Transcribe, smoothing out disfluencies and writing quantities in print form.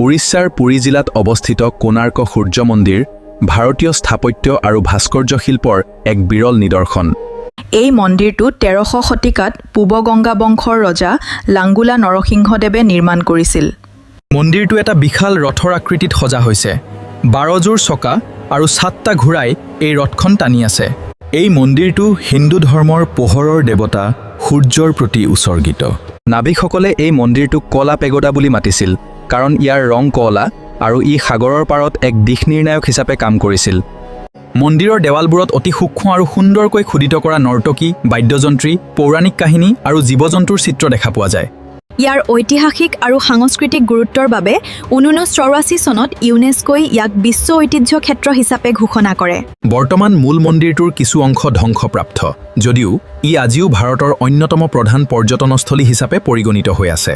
উৰিষ্যাৰ পুৰী জিলাত অৱস্থিত কোণাৰ্ক সূৰ্য মন্দিৰ ভাৰতীয় স্থাপত্য আৰু ভাস্কৰ্য শিল্পৰ এক বিৰল নিদৰ্শন। এই মন্দিৰটো 1300 শতিকাত পূব-গংগা বংশৰ ৰজা লাংগুলা নৰসিংহদেৱে নিৰ্মাণ কৰিছিল। মন্দিৰটো এটা বিশাল ৰথৰ আকৃতিত সজা হৈছে। 12যোৰ চকা আৰু 7টা ঘোঁৰাই এই ৰথখন টানি আছে। এই মন্দিৰটো হিন্দু ধৰ্মৰ পোহৰৰ দেৱতা সূৰ্যৰ প্ৰতি উৎসৰ্গিত। নাবিকসকলে এই মন্দিৰটোক কলা পেগোডা বুলি মাতিছিল, কাৰণ ইয়াৰ ৰং কলা আৰু ই সাগৰৰ পাৰত এক দিশ নিৰ্ণায়ক হিচাপে কাম কৰিছিল। মন্দিৰৰ দেৱালবোৰত অতি সূক্ষ্ম আৰু সুন্দৰকৈ খোদিত কৰা নৰ্তকী, বাদ্যযন্ত্ৰী, পৌৰাণিক কাহিনী আৰু জীৱ-জন্তুৰ চিত্ৰ দেখা পোৱা যায়। ইয়াৰ ঐতিহাসিক আৰু সাংস্কৃতিক গুৰুত্বৰ বাবে 1984 চনত ইউনেস্কোই ইয়াক বিশ্ব ঐতিহ্য ক্ষেত্ৰ হিচাপে ঘোষণা কৰে। বৰ্তমান মূল মন্দিৰটোৰ কিছু অংশ ধ্বংসপ্ৰাপ্ত, যদিও ই আজিও ভাৰতৰ অন্যতম প্ৰধান পৰ্যটনস্থলী হিচাপে পৰিগণিত হৈ আছে।